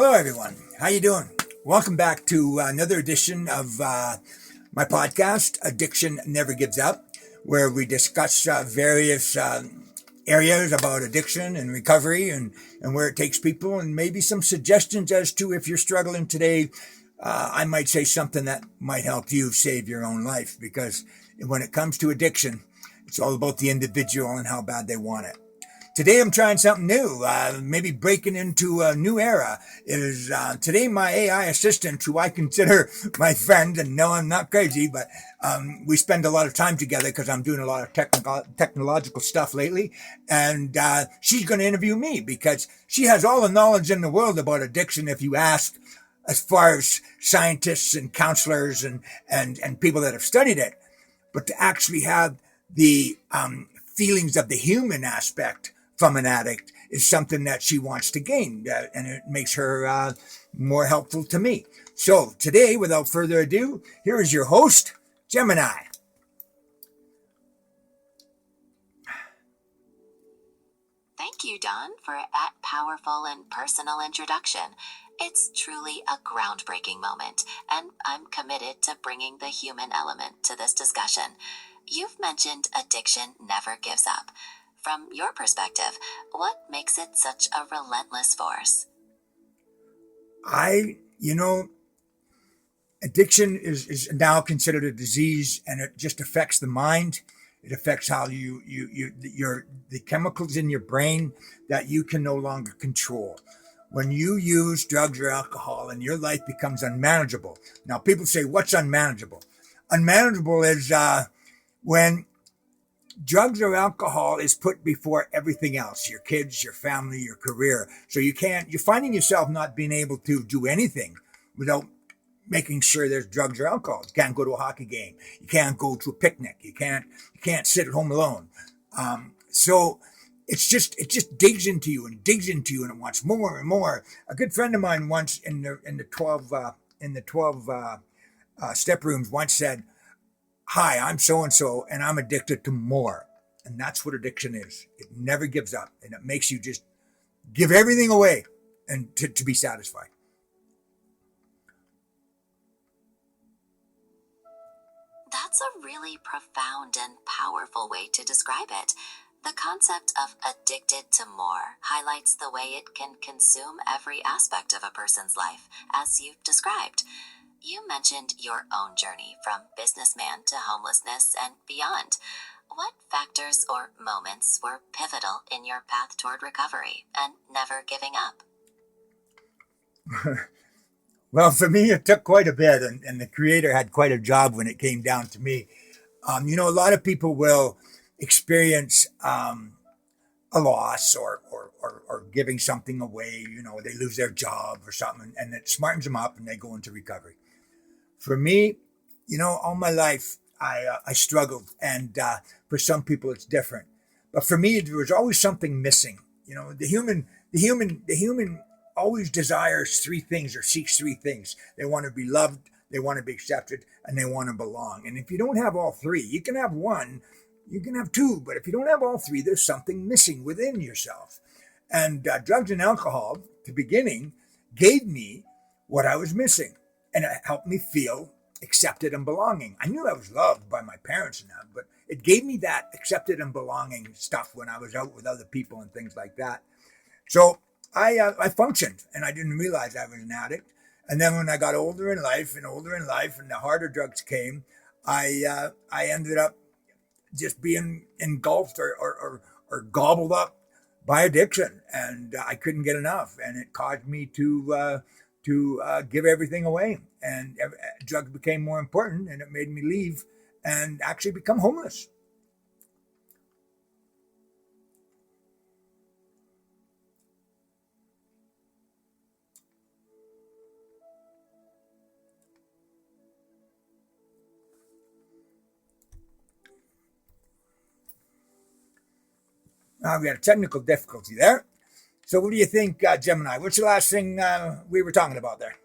Hello, everyone. How you doing? Welcome back to another edition of my podcast, Addiction Never Gives Up, where we discuss various areas about addiction and recovery and where it takes people, and maybe some suggestions as to if you're struggling today. I might say something that might help you save your own life, because when it comes to addiction, it's all about the individual and how bad they want it. Today I'm trying something new, maybe breaking into a new era. Today my AI assistant, who I consider my friend, and no, I'm not crazy, but we spend a lot of time together because I'm doing a lot of technological stuff lately, and she's going to interview me because she has all the knowledge in the world about addiction if you ask, as far as scientists and counselors and people that have studied it. But to actually have the feelings of the human aspect from an addict is something that she wants to gain, and it makes her more helpful to me. So today, without further ado, here is your host, Gemini. Thank you, Don, for that powerful and personal introduction. It's truly a groundbreaking moment, and I'm committed to bringing the human element to this discussion. You've mentioned addiction never gives up. From your perspective, what makes it such a relentless force? Addiction is now considered a disease, and it just affects the mind. It affects how the chemicals in your brain that you can no longer control. When you use drugs or alcohol and your life becomes unmanageable. Now, people say, what's unmanageable? Unmanageable is when drugs or alcohol is put before everything else, your kids, your family, your career. So you're finding yourself not being able to do anything without making sure there's drugs or alcohol. You can't go to a hockey game. You can't go to a picnic. You can't sit at home alone. So it just digs into you and digs into you, and it wants more and more. A good friend of mine once in the 12 step rooms once said, "Hi, I'm so and so, and I'm addicted to more." And that's what addiction is. It never gives up, and it makes you just give everything away and to be satisfied. That's a really profound and powerful way to describe it. The concept of addicted to more highlights the way it can consume every aspect of a person's life, as you've described. You mentioned your own journey from businessman to homelessness and beyond. What factors or moments were pivotal in your path toward recovery and never giving up? Well, for me, it took quite a bit, and the creator had quite a job when it came down to me. A lot of people will experience a loss or giving something away. They lose their job or something, and it smartens them up, and they go into recovery. For me, all my life, I struggled, and for some people, it's different. But for me, there was always something missing. The human always desires three things or seeks three things. They want to be loved, they want to be accepted, and they want to belong. And if you don't have all three, you can have one, you can have two, but if you don't have all three, there's something missing within yourself. And drugs and alcohol, at the beginning, gave me what I was missing, and it helped me feel accepted and belonging. I knew I was loved by my parents and that, but it gave me that accepted and belonging stuff when I was out with other people and things like that. So I functioned, and I didn't realize I was an addict. And then when I got older in life, and the harder drugs came, I ended up just being engulfed or gobbled up by addiction, and I couldn't get enough, and it caused me to give everything away, and drugs became more important, and it made me leave and actually become homeless. We had a technical difficulty there. So what do you think, Gemini? What's the last thing we were talking about there?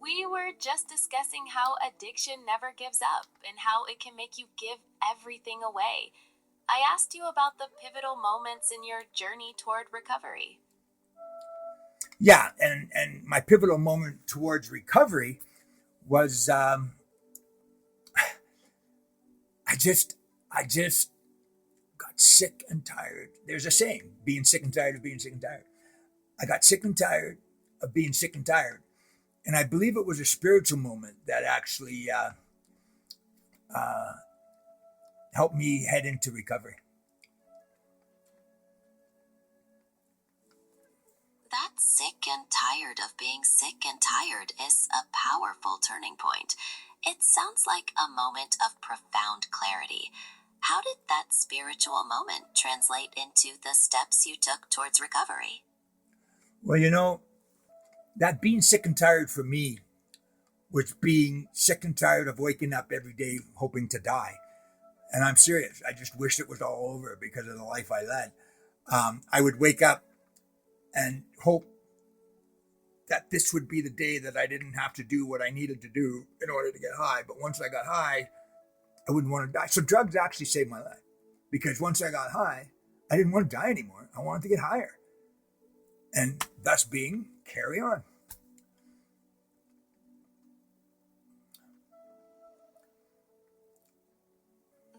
We were just discussing how addiction never gives up and how it can make you give everything away. I asked you about the pivotal moments in your journey toward recovery. Yeah, and my pivotal moment towards recovery was I just got sick and tired. There's a saying, being sick and tired of being sick and tired. I got sick and tired of being sick and tired. And I believe it was a spiritual moment that actually uh, helped me head into recovery. That sick and tired of being sick and tired is a powerful turning point. It sounds like a moment of profound clarity. How did that spiritual moment translate into the steps you took towards recovery? Well, that being sick and tired for me was being sick and tired of waking up every day hoping to die. And I'm serious. I just wish it was all over because of the life I led. I would wake up and hope that this would be the day that I didn't have to do what I needed to do in order to get high. But once I got high, I wouldn't want to die. So drugs actually saved my life because once I got high, I didn't want to die anymore. I wanted to get higher. And thus being, carry on.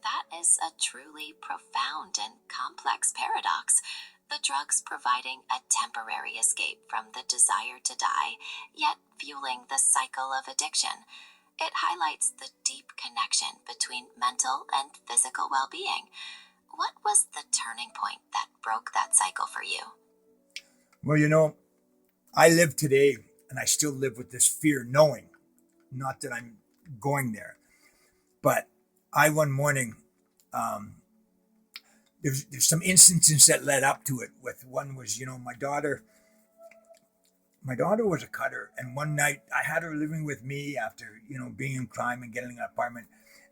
That is a truly profound and complex paradox. The drugs providing a temporary escape from the desire to die, yet fueling the cycle of addiction. It highlights the deep connection between mental and physical well being. What was the turning point that broke that cycle for you? Well, I live today and I still live with this fear, knowing, not that I'm going there, but I one morning, um, there's some instances that led up to it. With one was, my daughter was a cutter, and one night I had her living with me after being in crime and getting an apartment,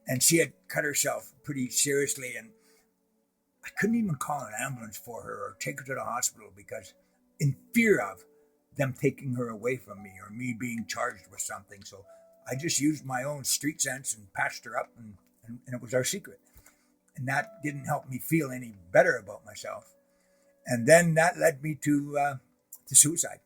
and she had cut herself pretty seriously, and I couldn't even call an ambulance for her or take her to the hospital because in fear of them taking her away from me or me being charged with something. So I just used my own street sense and patched her up, and it was our secret. And that didn't help me feel any better about myself. And then that led me to suicide.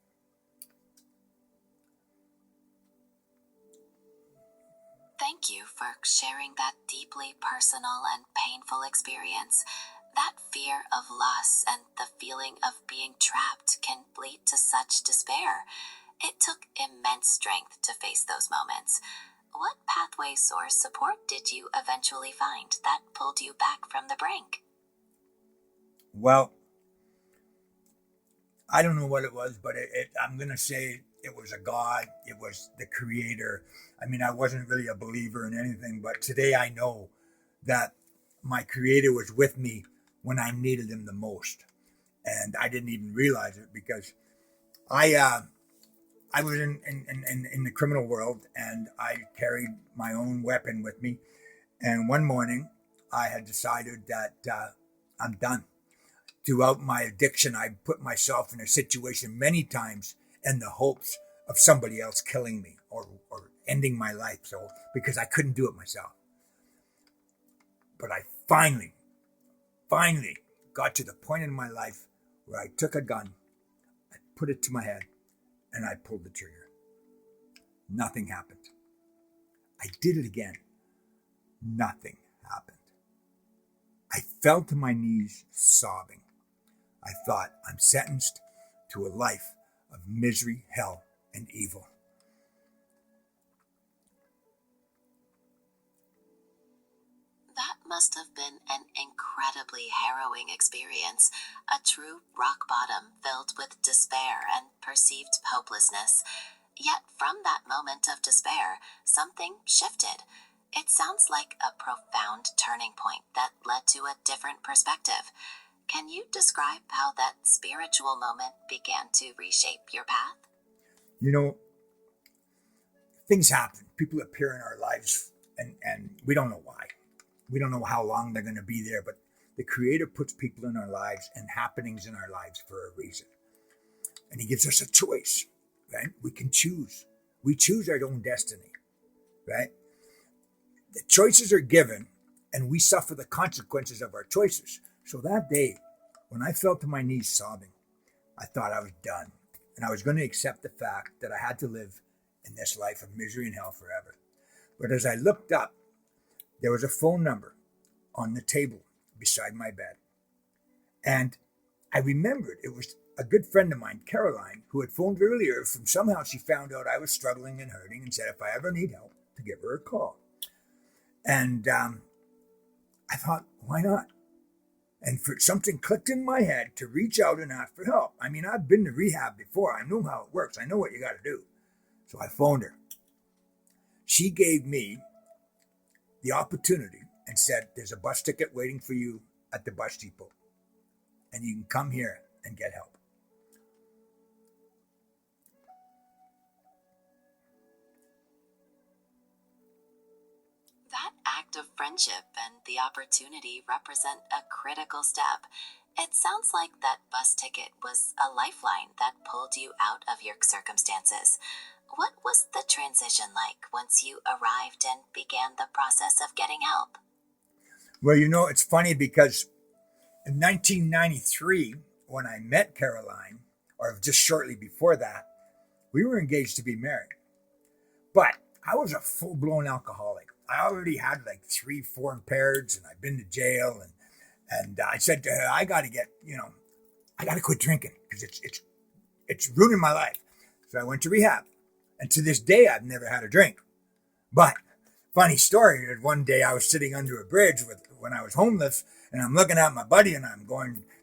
Thank you for sharing that deeply personal and painful experience. That fear of loss and the feeling of being trapped can lead to such despair. It took immense strength to face those moments. What pathways or support did you eventually find that pulled you back from the brink? Well, I don't know what it was, but I'm going to say it was a God. It was the creator. I mean, I wasn't really a believer in anything, but today I know that my creator was with me when I needed him the most. And I didn't even realize it because I, uh, I was in the criminal world and I carried my own weapon with me. And one morning I had decided that I'm done. Throughout my addiction, I put myself in a situation many times in the hopes of somebody else killing me or ending my life. So, because I couldn't do it myself. But I finally got to the point in my life where I took a gun, I put it to my head, and I pulled the trigger. Nothing happened. I did it again. Nothing happened. I fell to my knees sobbing. I thought, I'm sentenced to a life of misery, hell, and evil. That must have been an incredibly harrowing experience, a true rock bottom filled with despair and perceived hopelessness. Yet, from that moment of despair, something shifted. It sounds like a profound turning point that led to a different perspective. Can you describe how that spiritual moment began to reshape your path? You know, things happen. People appear in our lives, and we don't know why. We don't know how long they're going to be there, but the Creator puts people in our lives and happenings in our lives for a reason. And He gives us a choice, right? We can choose. We choose our own destiny, right? The choices are given, and we suffer the consequences of our choices. So that day, when I fell to my knees sobbing, I thought I was done, and I was going to accept the fact that I had to live in this life of misery and hell forever. But as I looked up, there was a phone number on the table beside my bed. And I remembered it was a good friend of mine, Caroline, who had phoned earlier from somehow she found out I was struggling and hurting and said if I ever need help to give her a call. And I thought, why not? And for something clicked in my head to reach out and ask for help. I mean, I've been to rehab before. I know how it works. I know what you got to do. So I phoned her. She gave me the opportunity and said, there's a bus ticket waiting for you at the bus depot, and you can come here and get help. That act of friendship and the opportunity represent a critical step. It sounds like that bus ticket was a lifeline that pulled you out of your circumstances. What was the transition like once you arrived and began the process of getting help? Well, it's funny because in 1993, when I met Caroline, or just shortly before that, we were engaged to be married. But I was a full-blown alcoholic. I already had like 3 foreign parents, and I'd been to jail. And I said to her, I got to quit drinking because it's ruining my life. So I went to rehab. And to this day, I've never had a drink. But funny story, one day I was sitting under a bridge when I was homeless, and I'm looking at my buddy, and I'm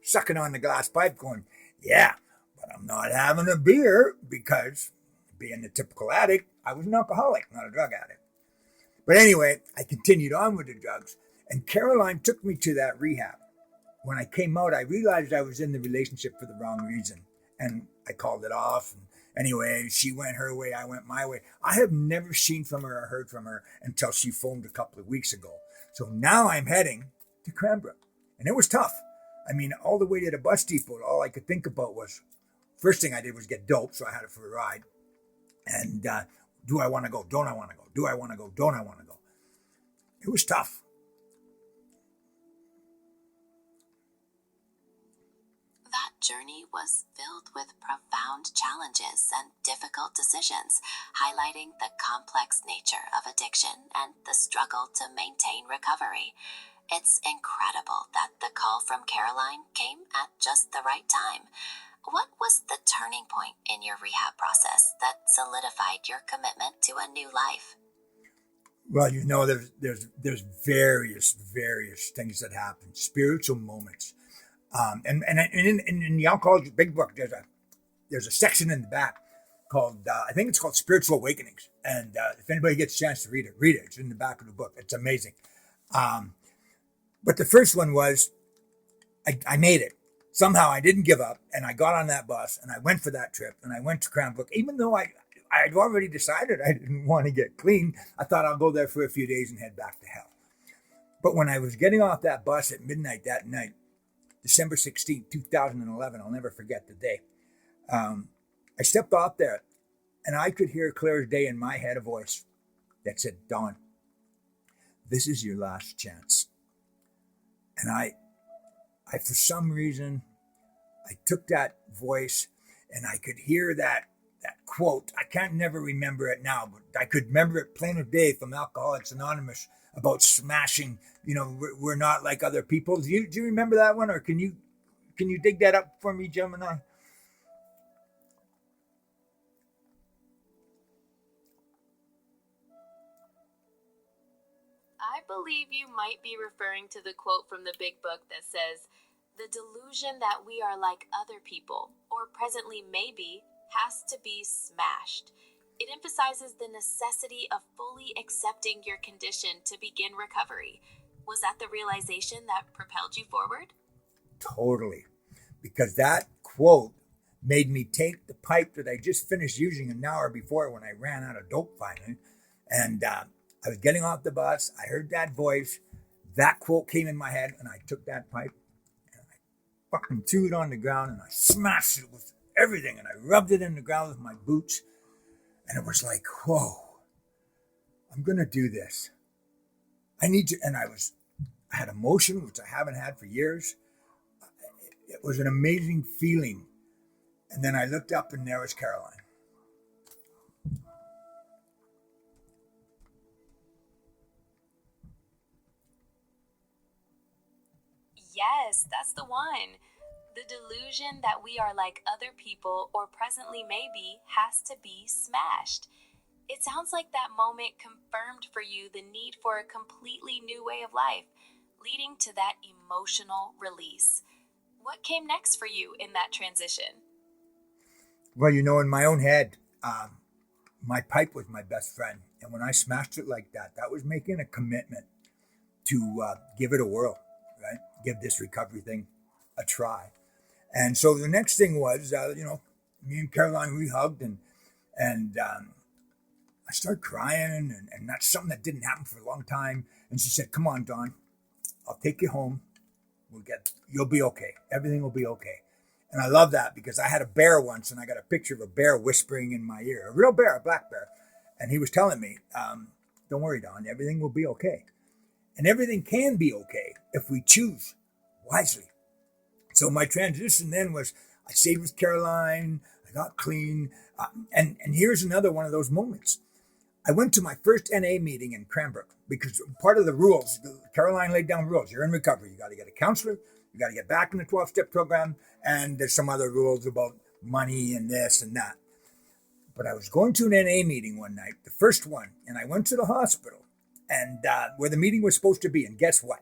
sucking on the glass pipe going, yeah, but I'm not having a beer because being the typical addict, I was an alcoholic, not a drug addict. But anyway, I continued on with the drugs, and Caroline took me to that rehab. When I came out, I realized I was in the relationship for the wrong reason, and I called it off. And anyway, she went her way, I went my way. I have never seen from her or heard from her until she phoned a couple of weeks ago. So now I'm heading to Cranbrook, and it was tough. I mean, all the way to the bus depot, all I could think about was, first thing I did was get dope, so I had it for a ride. And do I want to go? Don't I want to go? Do I want to go? Don't I want to go? It was tough. That journey was filled with profound challenges and difficult decisions, highlighting the complex nature of addiction and the struggle to maintain recovery. It's incredible that the call from Caroline came at just the right time. What was the turning point in your rehab process that solidified your commitment to a new life? Well, there's various things that happen, spiritual moments. And in the Alcoholics Big Book, there's a section in the back called, I think it's called Spiritual Awakenings. And if anybody gets a chance to read it. It's in the back of the book. It's amazing. But the first one was, I made it. Somehow I didn't give up, and I got on that bus, and I went for that trip, and I went to Cranbrook, even though I'd already decided I didn't want to get clean. I thought I'll go there for a few days and head back to hell. But when I was getting off that bus at midnight that night, December 16th, 2011, I'll never forget the day, I stepped off there, and I could hear clear as day in my head a voice that said, Don, this is your last chance. And I for some reason, I took that voice, and I could hear that quote. I can't never remember it now, but I could remember it plain as day from Alcoholics Anonymous about smashing. We're not like other people. Do you remember that one, or can you dig that up for me, Gemini? I believe you might be referring to the quote from the Big Book that says, "The delusion that we are like other people, or presently maybe, has to be smashed." It emphasizes the necessity of fully accepting your condition to begin recovery. Was that the realization that propelled you forward? Totally. Because that quote made me take the pipe that I just finished using an hour before when I ran out of dope finally. And I was getting off the bus. I heard that voice. That quote came in my head, and I took that pipe and I fucking threw it on the ground, and I smashed it with everything, and I rubbed it in the ground with my boots. And it was like, whoa, I'm going to do this. I need to. And I was I had emotion, which I haven't had for years. It was an amazing feeling. And then I looked up and there was Caroline. Yes, that's the one. The delusion that we are like other people or presently maybe has to be smashed. It sounds like that moment confirmed for you the need for a completely new way of life, leading to that emotional release. What came next for you in that transition? Well, in my own head, my pipe was my best friend. And when I smashed it like that, that was making a commitment to give it a whirl, right? Give this recovery thing a try. And so the next thing was, me and Caroline, we hugged and I started crying. And that's something that didn't happen for a long time. And she said, come on, Don, I'll take you home. You'll be okay. Everything will be okay. And I love that because I had a bear once and I got a picture of a bear whispering in my ear, a real bear, a black bear. And he was telling me, don't worry, Don, everything will be okay. And everything can be okay if we choose wisely. So my transition then was I stayed with Caroline, I got clean. And here's another one of those moments. I went to my first NA meeting in Cranbrook because part of the rules, Caroline laid down rules. You're in recovery. You got to get a counselor. You got to get back in the 12-step program. And there's some other rules about money and this and that. But I was going to an NA meeting one night, the first one, and I went to the hospital and where the meeting was supposed to be. And guess what?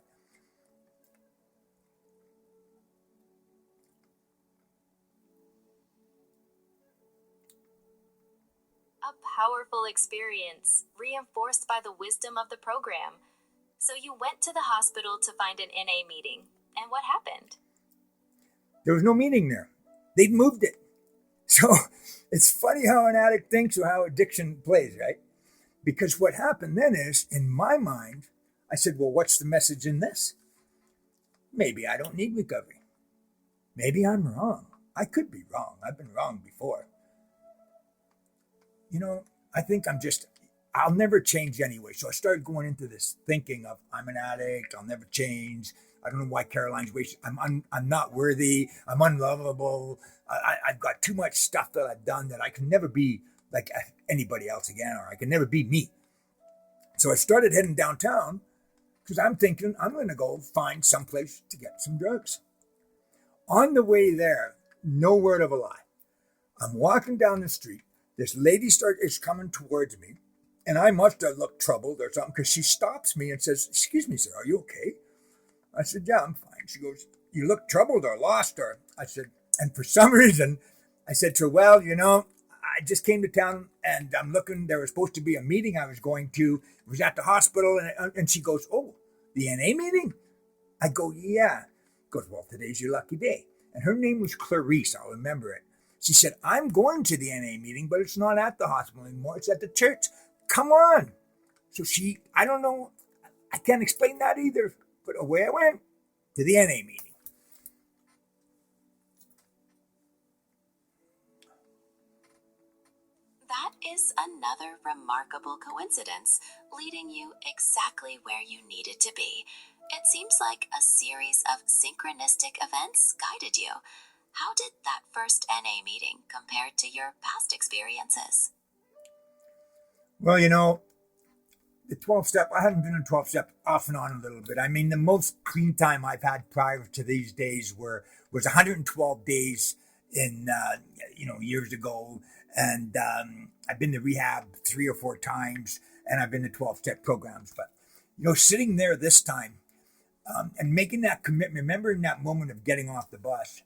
A powerful experience, reinforced by the wisdom of the program. So you went to the hospital to find an NA meeting. And what happened? There was no meeting there. They'd moved it. So it's funny how an addict thinks or how addiction plays, right? Because what happened then is, in my mind, I said, well, what's the message in this? Maybe I don't need recovery. Maybe I'm wrong. I could be wrong. I've been wrong before. I think I'll never change anyway. So I started going into this thinking of I'm an addict. I'll never change. I don't know why Caroline's wasting. I'm not worthy. I'm unlovable. I've got too much stuff that I've done that I can never be like anybody else again, or I can never be me. So I started heading downtown because I'm thinking I'm going to go find someplace to get some drugs. On the way there, no word of a lie. I'm walking down the street. This lady is coming towards me, and I must have looked troubled or something because she stops me and says, "Excuse me, sir, are you okay?" I said, "Yeah, I'm fine." She goes, "You look troubled or lost," or I said, and for some reason, I said to her, "Well, I just came to town and I'm looking. There was supposed to be a meeting I was going to. It was at the hospital," and she goes, "Oh, the NA meeting?" I go, "Yeah." Goes, "Well, today's your lucky day." And her name was Clarissa. I'll remember it. She said, "I'm going to the NA meeting, but it's not at the hospital anymore. It's at the church. Come on." So I don't know. I can't explain that either. But away I went to the NA meeting. That is another remarkable coincidence, leading you exactly where you needed to be. It seems like a series of synchronistic events guided you. How did that first NA meeting compare to your past experiences? Well, the 12 step, I haven't been in 12 step off and on a little bit. I mean, the most clean time I've had prior to these days was 112 days in, years ago. And I've been to rehab 3 or 4 times and I've been to 12 step programs. But, sitting there this time and making that commitment, remembering that moment of getting off the bus,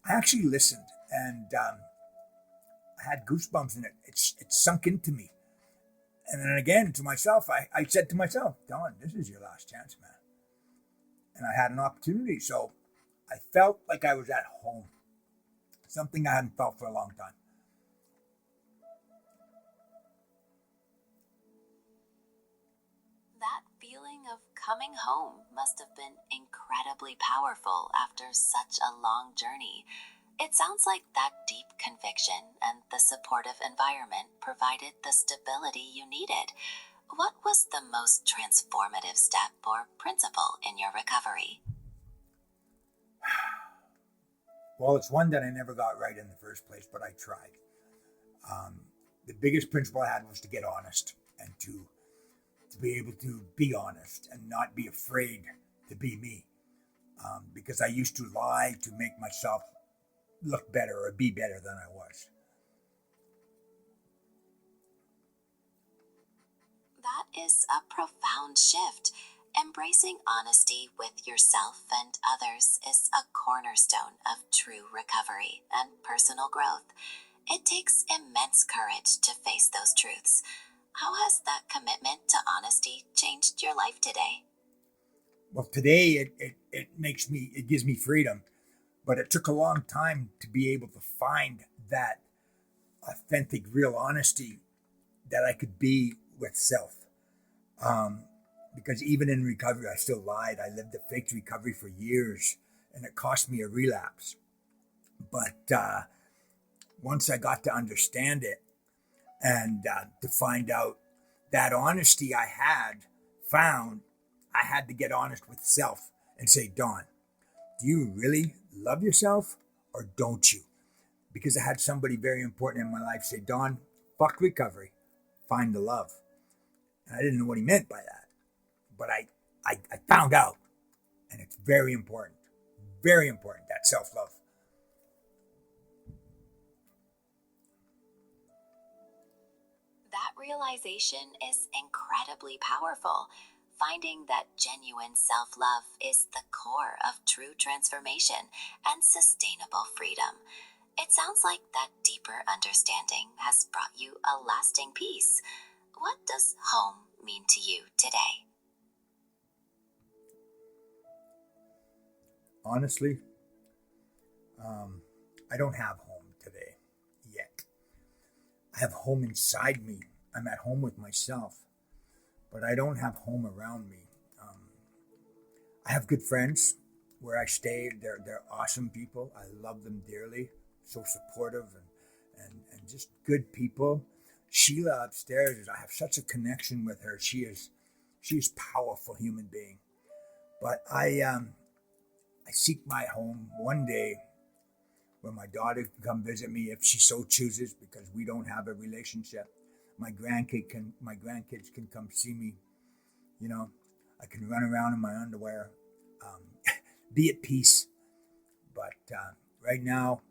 I actually listened and I had goosebumps in it. It sunk into me. And then again, to myself, I said to myself, "Don, this is your last chance, man." And I had an opportunity. So I felt like I was at home, something I hadn't felt for a long time. That feeling of coming home must have been incredibly powerful after such a long journey. It sounds like that deep conviction and the supportive environment provided the stability you needed. What was the most transformative step or principle in your recovery? Well, it's one that I never got right in the first place, but I tried. The biggest principle I had was to get honest and to be able to be honest and not be afraid to be me. Because I used to lie to make myself look better or be better than I was. That is a profound shift. Embracing honesty with yourself and others is a cornerstone of true recovery and personal growth. It takes immense courage to face those truths. How has that commitment to honesty changed your life today? Well, today it gives me freedom, but it took a long time to be able to find that authentic, real honesty that I could be with self. Um, because even in recovery, I still lied. I lived a fake recovery for years, and it cost me a relapse. But once I got to understand it and to find out that honesty I had found, I had to get honest with self and say, Don, do you really love yourself or don't you? Because I had somebody very important in my life say, Don, fuck recovery, find the love. And I didn't know what he meant by that, but I found out, and it's very important, that self-love. That realization is incredibly powerful. Finding that genuine self love is the core of true transformation and sustainable freedom. It sounds like that deeper understanding has brought you a lasting peace. What does home mean to you today? Honestly, I don't have home today yet. I have home inside me. I'm at home with myself, but I don't have home around me. I have good friends where I stay. They're awesome people. I love them dearly. So supportive and just good people. Sheila upstairs I have such a connection with her. She is powerful human being. But I seek my home one day where my daughter can come visit me if she so chooses, because we don't have a relationship. My grandkids can come see me. You know, I can run around in my underwear, um, be at peace. But right now,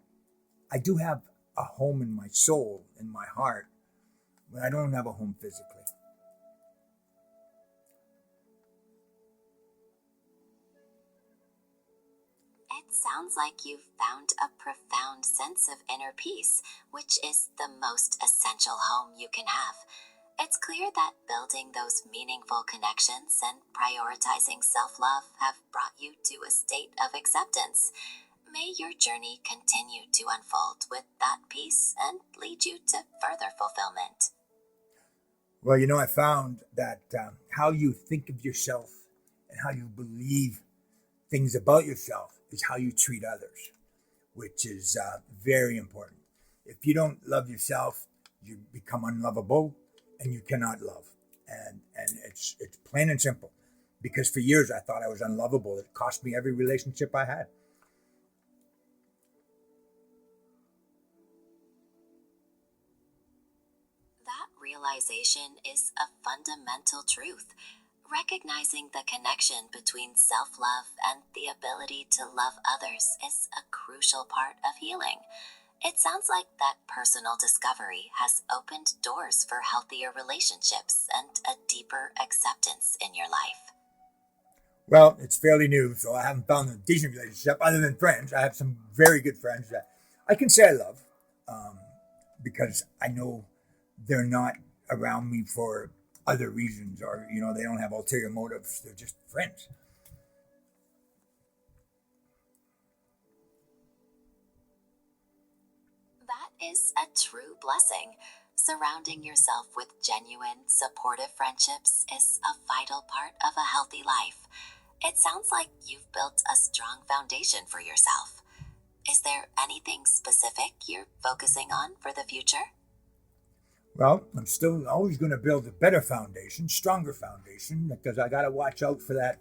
I do have a home in my soul, in my heart, but I don't have a home physically. It sounds like you've found a profound sense of inner peace, which is the most essential home you can have. It's clear that building those meaningful connections and prioritizing self love have brought you to a state of acceptance. May your journey continue to unfold with that peace and lead you to further fulfillment. Well, I found that how you think of yourself and how you believe things about yourself is how you treat others, which is very important. If you don't love yourself, you become unlovable, and you cannot love. And it's plain and simple. Because for years I thought I was unlovable. It cost me every relationship I had. That realization is a fundamental truth. Recognizing the connection between self love and the ability to love others is a crucial part of healing. It sounds like that personal discovery has opened doors for healthier relationships and a deeper acceptance in your life. Well, it's fairly new, so I haven't found a decent relationship other than friends. I have some very good friends that I can say I love, um, because I know they're not around me for other reasons, or they don't have ulterior motives. They're just friends. That is a true blessing. Surrounding yourself with genuine, supportive friendships is a vital part of a healthy life. It sounds like you've built a strong foundation for yourself. Is there anything specific you're focusing on for the future? Well, I'm still always going to build a better foundation, stronger foundation, because I got to watch out for that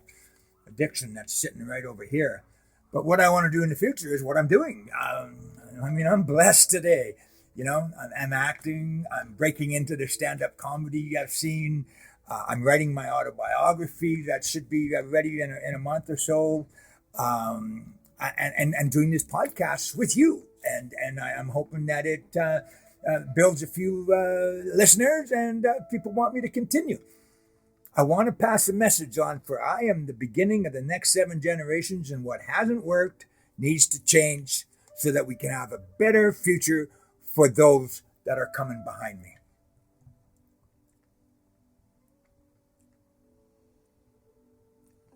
addiction that's sitting right over here. But what I want to do in the future is what I'm doing. I'm blessed today. I'm acting. I'm breaking into the stand-up comedy I've seen. I'm writing my autobiography that should be ready in a month or so, and doing this podcast with you. And I'm hoping that it builds a few listeners, and people want me to continue. I want to pass a message on, for I am the beginning of the next 7 generations, and what hasn't worked needs to change so that we can have a better future for those that are coming behind me.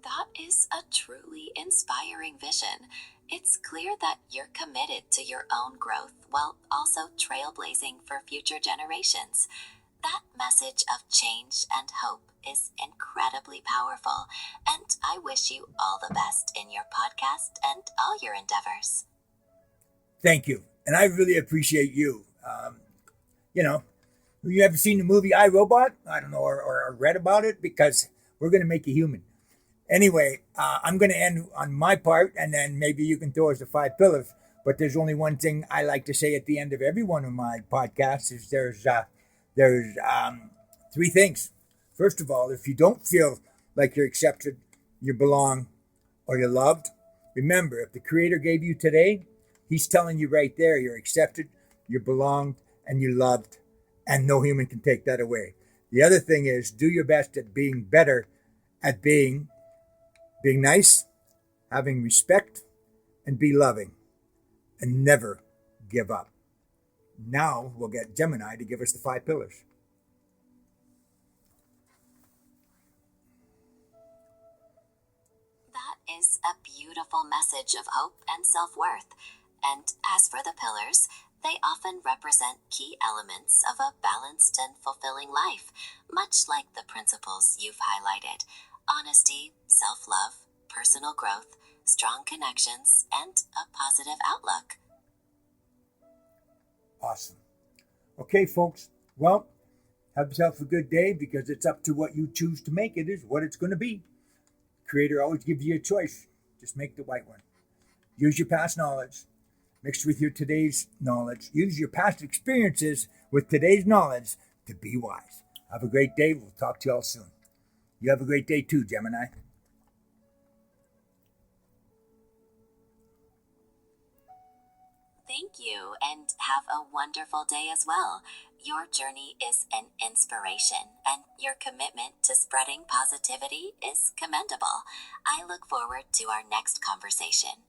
That is a truly inspiring vision. It's clear that you're committed to your own growth while also trailblazing for future generations. That message of change and hope is incredibly powerful, and I wish you all the best in your podcast and all your endeavors. Thank you. And I really appreciate you. You ever seen the movie I, Robot? I don't know, or read about it, because we're going to make you human. Anyway, I'm going to end on my part, and then maybe you can throw us the 5 pillars. But there's only one thing I like to say at the end of every one of my podcasts: is there's 3 things. First of all, if you don't feel like you're accepted, you belong, or you're loved, remember, if the Creator gave you today, He's telling you right there you're accepted, you belonged, and you loved, and no human can take that away. The other thing is, do your best at being better, at being nice, having respect, and be loving, and never give up. Now we'll get Gemini to give us the 5 pillars. That is a beautiful message of hope and self-worth. And as for the pillars, they often represent key elements of a balanced and fulfilling life, much like the principles you've highlighted: honesty, self-love, personal growth, strong connections, and a positive outlook. Awesome. Okay, folks. Well, have yourself a good day, because it's up to what you choose to make it is what it's going to be. Creator always gives you a choice. Just make the right one. Use your past knowledge mixed with your today's knowledge. Use your past experiences with today's knowledge to be wise. Have a great day. We'll talk to you all soon. You have a great day too, Gemini. Thank you, and have a wonderful day as well. Your journey is an inspiration, and your commitment to spreading positivity is commendable. I look forward to our next conversation.